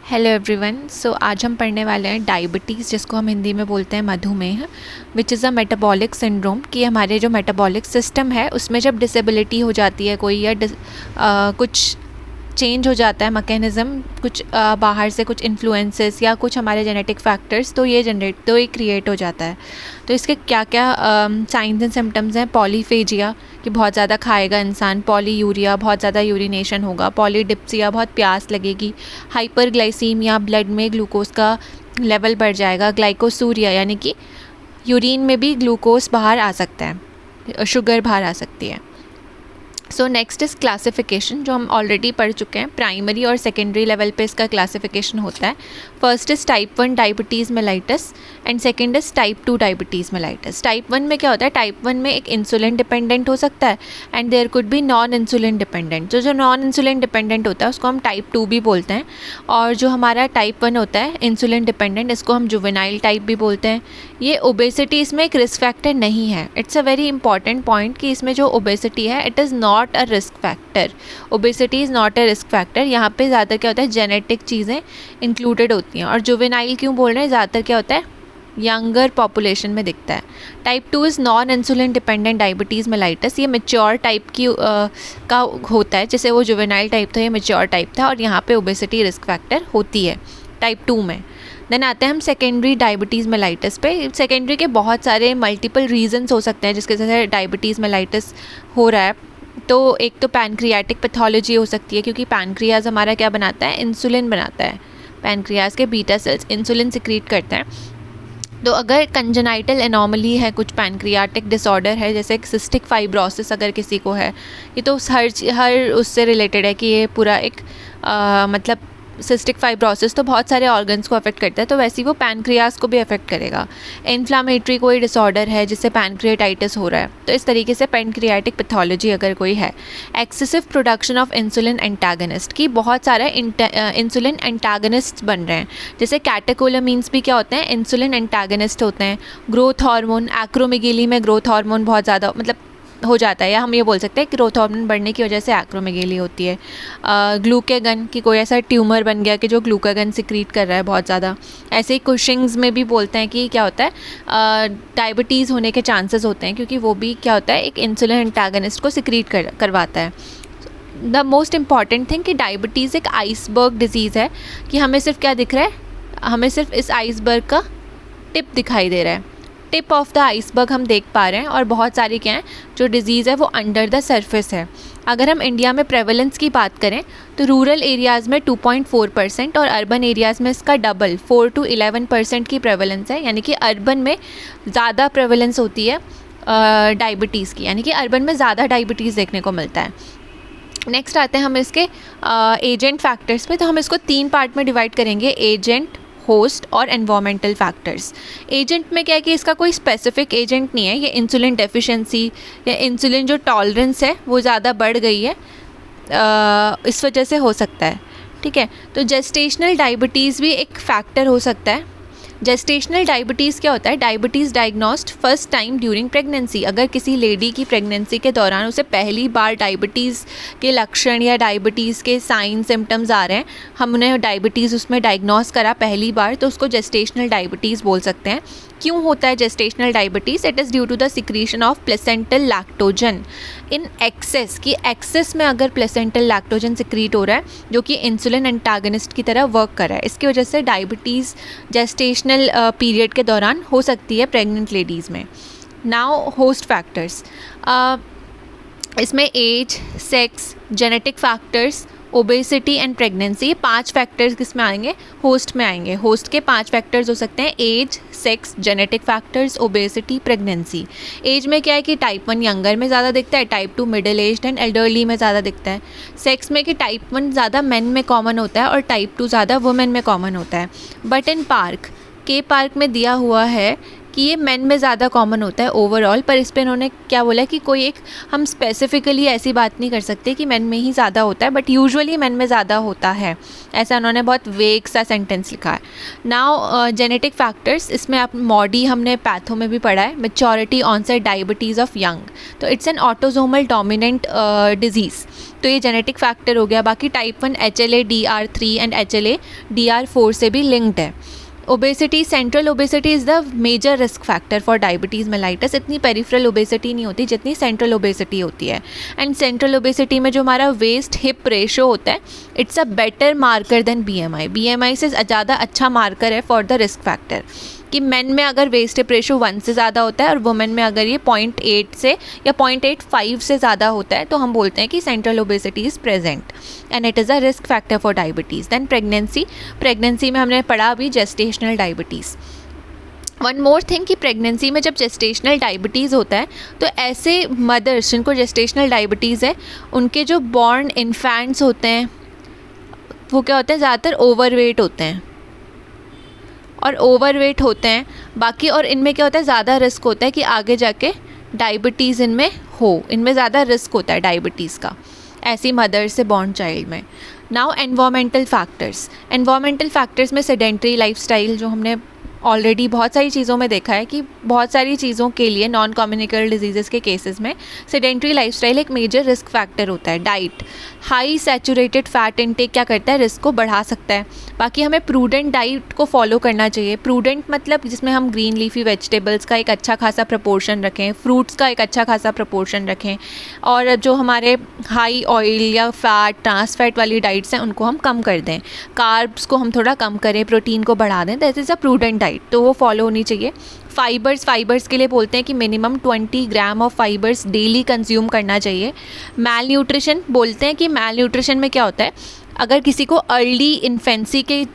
Hello everyone. सो आज हम पढ़ने वाले हैं डायबिटीज़, जिसको हम हिंदी में बोलते हैं मधुमेह, which is a metabolic syndrome. कि हमारे जो मेटाबॉलिक सिस्टम है उसमें जब डिसेबिलिटी हो जाती है कोई, या कुछ चेंज हो जाता है मैकेनिज़्म, कुछ बाहर से कुछ इन्फ्लुएंसेस या कुछ हमारे जेनेटिक फैक्टर्स, तो ये क्रिएट हो जाता है। तो इसके क्या क्या साइंस एंड सिम्टम्स हैं? पॉलीफेजिया, कि बहुत ज़्यादा खाएगा इंसान, पॉलीयूरिया, बहुत ज़्यादा यूरिनेशन होगा, पॉलीडिप्सिया, बहुत प्यास लगेगी, हाइपरग्लाइसीमिया, ब्लड में ग्लूकोज का लेवल बढ़ जाएगा, ग्लाइकोसूरिया यानी कि यूरिन में भी ग्लूकोज बाहर आ सकता है, शुगर बाहर आ सकती है। सो नेक्स्ट इज़ क्लासिफिकेशन, जो हम ऑलरेडी पढ़ चुके हैं। प्राइमरी और सेकेंडरी लेवल पे इसका क्लासिफिकेशन होता है। First is type 1 diabetes mellitus and second is type 2 diabetes mellitus. Type 1 में क्या होता है? टाइप 1 में एक इंसुलिन डिपेंडेंट हो सकता है and there could be non insulin dependent. जो नॉन इंसुलिन डिपेंडेंट होता है उसको हम टाइप 2 भी बोलते हैं, और जो हमारा टाइप 1 होता है इंसुलिन डिपेंडेंट, इसको हम जुवेनाइल टाइप भी बोलते हैं। ये ओबेसिटी इसमें एक रिस्क फैक्टर नहीं है। It's a very important point कि इसमें जो ओबेसिटी है it is not a risk factor. Obesity is not a risk factor. यहाँ पे ज़्यादा क्या होता है, जेनेटिक चीज़ें इंक्लूडेड होती हैं। और जुवेनाइल क्यों बोल रहे हैं? ज़्यादातर क्या होता है, यंगर पॉपुलेशन में दिखता है। Type 2 is non insulin dependent diabetes mellitus. ये मेच्योर टाइप की का होता है, जैसे वो जुवेनाइल टाइप था, ये मेच्योर टाइप था, और यहाँ पे ओबेसिटी रिस्क फैक्टर होती है टाइप 2 में। देन आते हैं हम सेकेंडरी डायबिटीज़ मेलाइटस पे। सेकेंडरी के बहुत सारे मल्टीपल रीजंस हो सकते हैं जिसके वजह से डायबिटीज़ मेलाइटस हो रहा है। तो एक तो पैनक्रियाटिक पैथोलॉजी हो सकती है, क्योंकि पैनक्रियाज हमारा क्या बनाता है, इंसुलिन बनाता है। पैनक्रियाज के बीटा सेल्स इंसुलिन सिक्रीट करते हैं। तो अगर कंजेनाइटल एनॉमली है, कुछ पैनक्रियाटिक डिसऑर्डर है, जैसे सिस्टिक फाइब्रोसिस अगर किसी को है, ये तो हर उससे रिलेटेड है कि ये पूरा एक मतलब सिस्टिक फाइब्रोसिस तो बहुत सारे ऑर्गन्स को अफेक्ट करता है, तो वैसे ही वो पैनक्रियाज को भी अफेक्ट करेगा। इन्फ्लामेटरी कोई डिसऑर्डर है जिससे पैनक्रियाटाइटिस हो रहा है, तो इस तरीके से पैनक्रियाटिक पैथोलॉजी अगर कोई है। Excessive production of insulin antagonist, की बहुत सारे इंसुलिन एंटागनिस्ट बन रहे हैं, जैसे कैटेकोलामीन्स भी क्या होते हैं, इंसुलिन एंटागनिस्ट होते हैं। ग्रोथ हार्मोन, एक्रोमेगेली में ग्रोथ हार्मोन बहुत ज़्यादा मतलब हो जाता है, या हम ये बोल सकते हैं कि ग्रोथ हार्मोन बढ़ने की वजह से एक्रोमेगेली होती है। ग्लूकागन, की कोई ऐसा ट्यूमर बन गया कि जो ग्लूकागन सिक्रीट कर रहा है बहुत ज़्यादा। ऐसे ही कुशिंग्स में भी बोलते हैं कि क्या होता है, डायबिटीज़ होने के चांसेस होते हैं, क्योंकि वो भी क्या होता है, एक इंसुलिन एंटागनिस्ट को सिक्रीट करवाता है। द मोस्ट इम्पॉर्टेंट थिंग कि डायबिटीज़ एक आइसबर्ग डिजीज़ है, कि हमें सिर्फ क्या दिख रहा है, हमें सिर्फ इस आइसबर्ग का टिप दिखाई दे रहा है, टिप ऑफ द आइसबर्ग हम देख पा रहे हैं, और बहुत सारी क्या है जो डिज़ीज़ है वो अंडर द सरफेस है। अगर हम इंडिया में प्रेवलेंस की बात करें तो रूरल एरियाज़ में 2.4% और अर्बन एरियाज़ में इसका डबल 4 to 11% की प्रेवलेंस है, यानी कि अर्बन में ज़्यादा प्रेवलेंस होती है डायबिटीज़ की, यानी कि अर्बन में ज़्यादा डायबिटीज़ देखने को मिलता है। नेक्स्ट आते हैं हम इसके एजेंट फैक्टर्स पे। तो हम इसको 3 पार्ट में डिवाइड करेंगे, एजेंट, होस्ट और एनवायरमेंटल फैक्टर्स। एजेंट में क्या है कि इसका कोई स्पेसिफिक एजेंट नहीं है, ये इंसुलिन डेफिशिएंसी या इंसुलिन जो टॉलरेंस है वो ज़्यादा बढ़ गई है, इस वजह से हो सकता है। ठीक है, तो जेस्टेशनल डायबिटीज़ भी एक फैक्टर हो सकता है। जेस्टेशनल डायबिटीज़ क्या होता है? Diabetes diagnosed first time during pregnancy. अगर किसी लेडी की प्रेगनेंसी के दौरान उसे पहली बार डायबिटीज़ के लक्षण या डायबिटीज़ के साइन सिम्टम्स आ रहे हैं, हमने डायबिटीज़ उसमें डायग्नोस करा पहली बार, तो उसको जेस्टेशनल डायबिटीज़ बोल सकते हैं। क्यों होता है gestational diabetes? It is due to the secretion of placental lactogen in excess, की एक्सेस में अगर प्लेसेंटल लैक्टोजन सिक्रीट हो रहा है जो कि इंसुलिन एंटागनिस्ट की तरह वर्क कर रहा है, इसकी वजह से डायबिटीज़ जेस्टेशनल पीरियड के दौरान हो सकती है प्रेग्नेंट लेडीज़ में। नाउ होस्ट फैक्टर्स, इसमें age, sex, genetic factors, obesity and pregnancy, ये 5 फैक्टर्स किस में आएंगे? होस्ट में आएंगे। होस्ट के 5 फैक्टर्स हो सकते हैं, age, sex, genetic factors, obesity, pregnancy. Age में क्या है कि टाइप 1 यंगर में ज़्यादा दिखता है, type 2 middle age and elderly में ज़्यादा दिखता है। सेक्स में कि टाइप 1 ज़्यादा मेन में कॉमन होता है और टाइप 2 ज़्यादा वुमेन में कॉमन होता है। बट इन पार्क, के पार्क में दिया हुआ है कि ये मेन में ज़्यादा कॉमन होता है ओवरऑल, पर इस पर इन्होंने क्या बोला कि कोई एक हम स्पेसिफिकली ऐसी बात नहीं कर सकते कि मेन में ही ज़्यादा होता है, बट यूजुअली मेन में ज़्यादा होता है, ऐसा उन्होंने बहुत वेग सा सेंटेंस लिखा है। नाउ जेनेटिक फैक्टर्स, इसमें आप मॉडी हमने पैथो में भी पढ़ा है, maturity onset diabetes of young, तो it's an autosomal dominant disease, तो ये जेनेटिक फैक्टर हो गया। बाकी type 1 HLA DR3 and HLA DR4 से भी लिंक्ड है। Obesity, central obesity is the major risk factor for diabetes mellitus. इतनी पेरिफेरल ओबेसिटी नहीं होती जितनी सेंट्रल ओबेसिटी होती है। एंड सेंट्रल ओबेसिटी में जो हमारा वेस्ट हिप रेशो होता है, it's a better marker than BMI। BMI से ज़्यादा अच्छा मार्कर है फॉर द रिस्क फैक्टर, कि मेन में अगर वेस्ट हिप रेशो 1 से ज़्यादा होता है और वुमेन में अगर ये 0.8 से या 0.85 से ज़्यादा होता है, तो हम बोलते हैं कि central obesity is present and it is a risk factor for diabetes. Then pregnancy में हमने पढ़ा अभी gestational diabetes. One more thing कि प्रेगनेंसी में जब जेस्टेशनल डायबिटीज़ होता है, तो ऐसे मदर्स जिनको जेस्टेशनल डायबिटीज़ है, उनके जो बॉर्न इन्फेंट्स होते हैं वो क्या होते हैं, ज़्यादातर ओवरवेट होते हैं बाकी, और इनमें क्या होता है, ज़्यादा रिस्क होता है कि आगे जाके डायबिटीज़ इनमें ज़्यादा रिस्क होता है डायबिटीज़ का, ऐसी मदर से बॉर्न चाइल्ड में। नाउ एनवायरमेंटल फैक्टर्स में सेडेंट्री लाइफस्टाइल, जो हमने ऑलरेडी बहुत सारी चीज़ों में देखा है कि बहुत सारी चीज़ों के लिए नॉन कम्युनिकेबल डिजीज़ के केसेस में सेडेंट्री लाइफस्टाइल एक मेजर रिस्क फैक्टर होता है। Diet, high saturated fat intake क्या करता है, रिस्क को बढ़ा सकता है। बाकी हमें प्रूडेंट डाइट को फॉलो करना चाहिए। प्रूडेंट मतलब जिसमें हम ग्रीन लीफी वेजिटेबल्स का एक अच्छा खासा प्रपोर्शन रखें, फ्रूट्स का एक अच्छा खासा प्रपोर्शन रखें, और जो हमारे हाई ऑयल या फैट, ट्रांस फैट वाली डाइट्स हैं उनको हम कम कर दें, कार्ब्स को हम थोड़ा कम करें, प्रोटीन को बढ़ा दें। That is a prudent diet, तो वो फॉलो होनी चाहिए। फाइबर्स के लिए बोलते हैं कि minimum 20 gram of fibres daily consume करना चाहिए। मैल न्यूट्रिशन में क्या होता है, अगर किसी को अर्ली इन्फेंसी के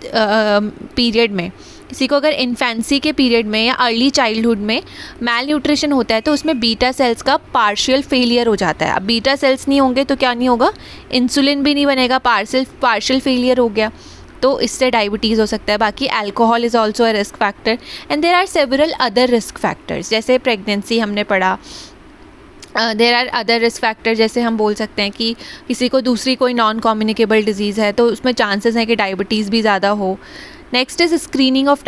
पीरियड में या अर्ली चाइल्डहुड में मैल न्यूट्रिशन होता है, तो उसमें बीटा सेल्स का पार्शियल फेलियर हो जाता है। अब बीटा सेल्स नहीं होंगे तो क्या नहीं होगा, इंसुलिन भी नहीं बनेगा, पार्शियल फेलियर हो गया, तो इससे डायबिटीज़ हो सकता है। बाकी alcohol is also a risk factor and there are several other risk factors, जैसे प्रेगनेंसी हमने पढ़ा। There are other risk factor, जैसे हम बोल सकते हैं कि किसी को दूसरी कोई नॉन कम्युनिकेबल डिजीज़ है तो उसमें चांसेस हैं कि डायबिटीज़ भी ज़्यादा हो। Next is screening of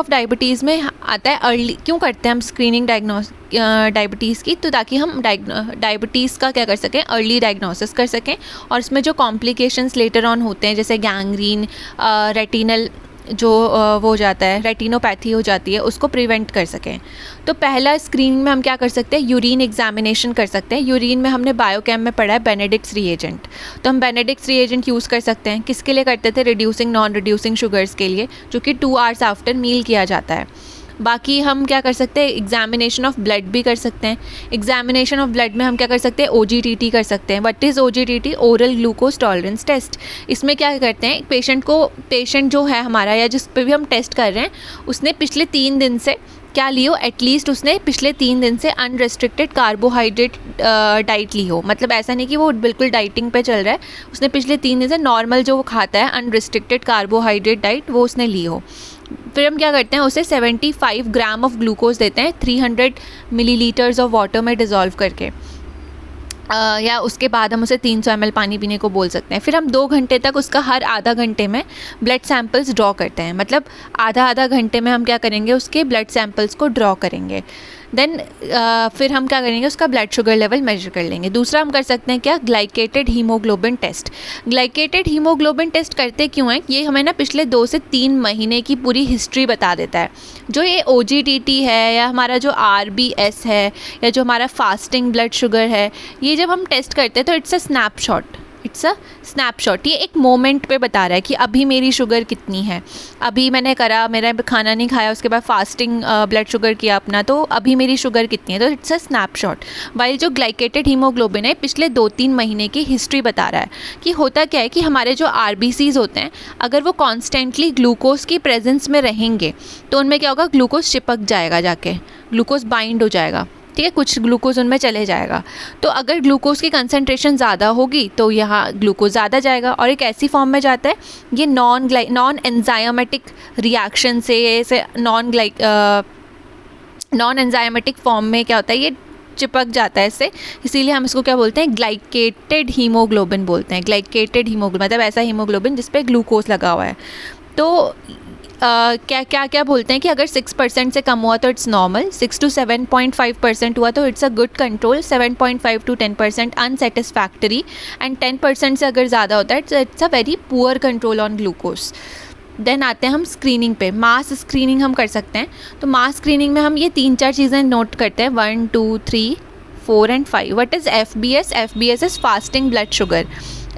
diabetes में आता है अर्ली, क्यों करते हैं हम स्क्रीनिंग डायबिटीज़ की, तो ताकि हम डायबिटीज़ का क्या कर सकें, अर्ली डायग्नोसिस कर सकें, और इसमें जो कॉम्प्लिकेशंस लेटर ऑन होते हैं जैसे गैंग्रीन, रेटिनल जो वो हो जाता है, रेटिनोपैथी हो जाती है, उसको प्रिवेंट कर सकें। तो पहला स्क्रीनिंग में हम क्या कर सकते हैं, यूरिन एग्जामिनेशन कर सकते हैं। यूरिन में हमने बायोकेम में पढ़ा है बेनेडिक्ट्स रिएजेंट, तो हम बेनेडिक्ट्स रिएजेंट यूज़ कर सकते हैं। किसके लिए करते थे, रिड्यूसिंग नॉन रिड्यूसिंग शुगर्स के लिए, जो कि 2 आवर्स आफ्टर मील किया जाता है। बाकी हम क्या कर सकते हैं, एग्जामिनेशन ऑफ ब्लड भी कर सकते हैं। एग्जामिनेशन ऑफ ब्लड में हम क्या कर सकते हैं, OGTT कर सकते हैं। What is OGTT, oral glucose tolerance test. इसमें क्या करते हैं, पेशेंट जो है हमारा या जिस पे भी हम टेस्ट कर रहे हैं, उसने पिछले 3 दिन से क्या ली हो, एटलीस्ट उसने पिछले 3 दिन से अनरेस्ट्रिक्टेड कार्बोहाइड्रेट डाइट ली हो। मतलब ऐसा नहीं कि वो बिल्कुल डाइटिंग पे चल रहा है, उसने पिछले 3 दिन से नॉर्मल जो वो खाता है अनरेस्ट्रिक्टेड कार्बोहाइड्रेट डाइट वो उसने ली हो। फिर हम क्या करते हैं, उसे 75 ग्राम ऑफ ग्लूकोज देते हैं 300 मिलीलीटर्स ऑफ वाटर में डिज़ोल्व करके, या उसके बाद हम उसे 300 ml पानी पीने को बोल सकते हैं। फिर हम 2 घंटे तक उसका हर आधा घंटे में ब्लड सैंपल्स ड्रॉ करते हैं। मतलब आधा घंटे में हम क्या करेंगे, उसके ब्लड सैंपल्स को ड्रॉ करेंगे। देन फिर हम क्या करेंगे, उसका ब्लड शुगर लेवल मेजर कर लेंगे। दूसरा हम कर सकते हैं क्या, glycated haemoglobin test. Glycated haemoglobin test करते क्यों हैं, ये हमें ना पिछले 2 से 3 महीने की पूरी हिस्ट्री बता देता है। जो ये OGTT है या हमारा जो RBS है या जो हमारा फास्टिंग ब्लड शुगर है, ये जब हम टेस्ट करते हैं तो इट्स अ स्नैपशॉट। ये एक मोमेंट पे बता रहा है कि अभी मेरी शुगर कितनी है, अभी मैंने करा, मेरा खाना नहीं खाया, उसके बाद फास्टिंग ब्लड शुगर किया अपना, तो अभी मेरी शुगर कितनी है, तो इट्स अ स्नैपशॉट। वाइल जो ग्लाइकेटेड हीमोग्लोबिन है पिछले 2-3 महीने की हिस्ट्री बता रहा है कि होता क्या है कि हमारे जो RBCs होते हैं, अगर वो कॉन्स्टेंटली ग्लूकोज की प्रेजेंस में रहेंगे तो उनमें क्या होगा, ग्लूकोज चिपक जाएगा, जाके ग्लूकोज बाइंड हो जाएगा। ठीक है, कुछ ग्लूकोज उनमें चले जाएगा। तो अगर ग्लूकोज की कंसनट्रेशन ज़्यादा होगी तो यहाँ ग्लूकोज ज़्यादा जाएगा और एक ऐसी फॉर्म में जाता है, ये नॉन एंजाइमेटिक रिएक्शन से नॉन एंजाइमेटिक फॉर्म में क्या होता है, ये चिपक जाता है इससे, इसीलिए हम इसको क्या बोलते हैं, ग्लाइकेटेड हीमोग्लोबिन बोलते हैं। ग्लाइकेटेड हीमोग्लोबिन मतलब ऐसा हीमोग्लोबिन जिस पे ग्लूकोज लगा हुआ है। तो क्या बोलते हैं कि अगर 6% से कम हुआ तो इट्स नॉर्मल, 6 to 7.5% हुआ तो it's a good control, 7.5 to 10% unsatisfactory, and 10% से अगर ज़्यादा होता है it's a very poor control on glucose. Then आते हैं हम स्क्रीनिंग पे। मास स्क्रीनिंग हम कर सकते हैं। तो मास स्क्रीनिंग में हम ये 3-4 चीज़ें नोट करते हैं, 1, 2, 3, 4 and 5। What is FBS? FBS is fasting blood sugar.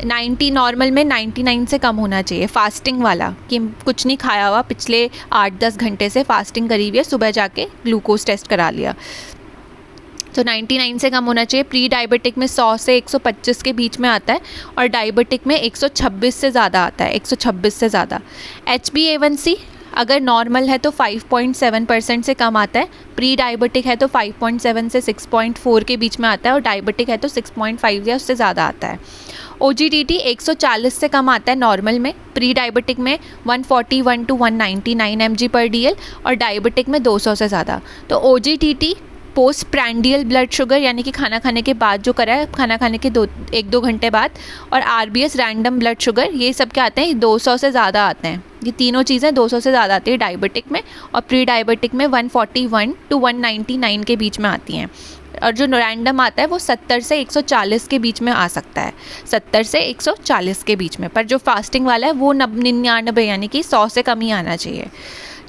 90 normal में 99 से कम होना चाहिए, फास्टिंग वाला, कि कुछ नहीं खाया हुआ, पिछले 8-10 घंटे से फास्टिंग करी हुई है, सुबह जाके ग्लूकोज टेस्ट करा लिया, तो 99 से कम होना चाहिए। प्री डायबिटिक में 100 से 125 के बीच में आता है और डायबिटिक में 126 से ज़्यादा आता है, 126 से ज़्यादा। HbA1c अगर नॉर्मल है तो 5.7% से कम आता है, प्री डायबिटिक है तो 5.7 से 6.4 के बीच में आता है और डायबिटिक है तो 6.5 या उससे ज़्यादा आता है। OGTT 140 से कम आता है नॉर्मल में, प्री डायबिटिक में 141 to 199 mg/dl और डायबिटिक में 200 से ज़्यादा। तो OGTT post prandial blood sugar यानी कि खाना खाने के बाद जो करा है, खाना खाने के 1-2 घंटे बाद, और RBS रैंडम ब्लड शुगर, ये सब क्या आते हैं, 200 से ज़्यादा आते हैं। ये तीनों चीज़ें 200 से ज़्यादा आती है डायबिटिक में, और प्री डायबिटिक में 141 to 199 के बीच में आती हैं। और जो रैंडम आता है वो 70 से 140 के बीच में आ सकता है, 70 से 140 के बीच में। पर जो फास्टिंग वाला है वो 99 यानी कि 100 से कम ही आना चाहिए।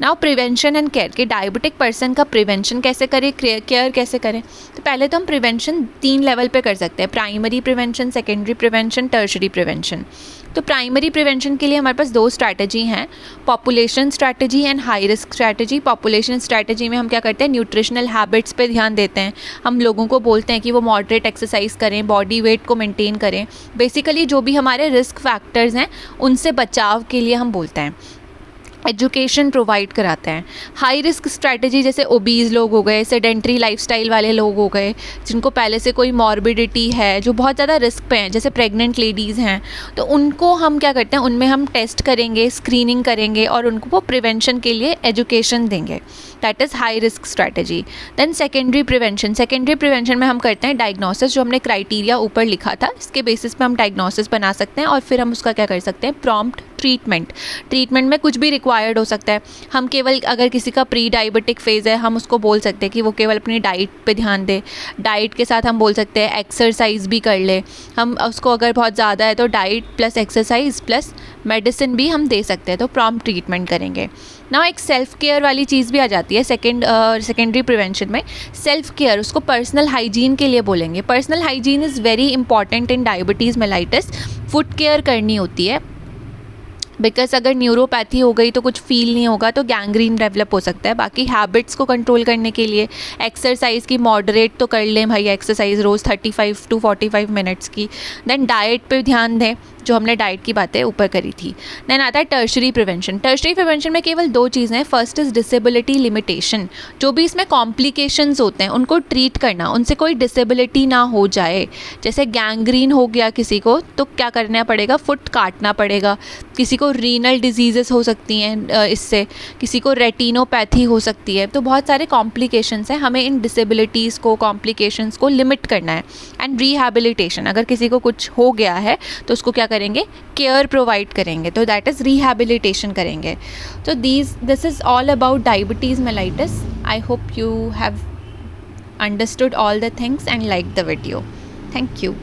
नाउ प्रिवेंशन एंड केयर, कि डायबिटिक पर्सन का प्रिवेंशन कैसे करें, केयर कैसे करें। तो पहले तो हम प्रिवेंशन 3 लेवल पे कर सकते हैं, primary prevention, secondary prevention, tertiary prevention. तो प्राइमरी प्रिवेंशन के लिए हमारे पास 2 स्ट्रैटेजी हैं, population strategy and high risk strategy. Population strategy में हम क्या करते हैं, न्यूट्रिशनल हैबिट्स पे ध्यान देते हैं। हम लोगों को बोलते हैं कि वो मॉडरेट एक्सरसाइज करें, बॉडी वेट को मेंटेन करें, बेसिकली जो भी हमारे रिस्क फैक्टर्स हैं उनसे बचाव के लिए हम बोलते हैं। एजुकेशन प्रोवाइड कराते हैं। हाई रिस्क स्ट्रैटेजी जैसे ओबीज़ लोग हो गए, सेडेंट्री लाइफस्टाइल वाले लोग हो गए, जिनको पहले से कोई मॉर्बिडिटी है, जो बहुत ज़्यादा रिस्क पे हैं, जैसे प्रेग्नेंट लेडीज़ हैं, तो उनको हम क्या करते हैं, उनमें हम टेस्ट करेंगे, स्क्रीनिंग करेंगे और उनको वो प्रिवेंशन के लिए एजुकेशन देंगे। That is high risk strategy. Then secondary prevention, secondary prevention में हम करते हैं डायग्नोसिस, जो हमने क्राइटेरिया ऊपर लिखा था इसके बेसिस पे हम डायग्नोसिस बना सकते हैं और फिर हम उसका क्या कर सकते हैं, प्रॉम्प्ट ट्रीटमेंट। ट्रीटमेंट में कुछ भी रिक्वायर्ड हो सकता है। हम केवल, अगर किसी का प्री डायबिटिक फेज़ है, हम उसको बोल सकते हैं कि वो केवल अपनी डाइट पे ध्यान दे। डाइट के साथ हम बोल सकते हैं एक्सरसाइज भी कर ले। हम उसको अगर बहुत ज़्यादा है तो diet plus exercise plus medicine भी हम दे सकते हैं, तो प्रॉम्प्ट ट्रीटमेंट करेंगे। ना एक सेल्फ केयर वाली चीज़ भी आ जाती है सेकेंडरी प्रिवेंशन में। सेल्फ केयर, उसको पर्सनल हाइजीन के लिए बोलेंगे। Personal hygiene is very important in diabetes mellitus. Foot care करनी होती है, बिकॉज अगर न्यूरोपैथी हो गई तो कुछ फील नहीं होगा, तो गैंग्रीन डेवलप हो सकता है। बाकी हैबिट्स को कंट्रोल करने के लिए एक्सरसाइज की मॉडरेट तो कर लें भाई, एक्सरसाइज रोज़ 35 to 45 मिनट्स की। देन डाइट पे ध्यान दें, जो हमने डाइट की बातें ऊपर करी थी। देन आता है टर्शरी प्रिवेंशन। टर्शरी प्रिवेंशन में केवल 2 चीज़ें हैं। फर्स्ट इज़ डिसेबिलिटी लिमिटेशन, जो भी इसमें कॉम्प्लिकेशंस होते हैं उनको ट्रीट करना, उनसे कोई डिसेबिलिटी ना हो जाए। जैसे गैंग्रीन हो गया किसी को तो क्या करना पड़ेगा, फुट काटना पड़ेगा। किसी को रीनल डिजीज़ेस हो सकती हैं इससे, किसी को रेटिनोपैथी हो सकती है। तो बहुत सारे कॉम्प्लिकेशंस हैं, हमें इन डिसेबिलिटीज़ को, कॉम्प्लिकेशंस को लिमिट करना है। एंड रिहैबिलिटेशन, अगर किसी को कुछ हो गया है तो उसको क्या करेंगे, केयर प्रोवाइड करेंगे, तो दैट इज़ रिहैबिलिटेशन करेंगे। तो this is all about diabetes mellitus. I hope you have understood all the things and liked the video. Thank you.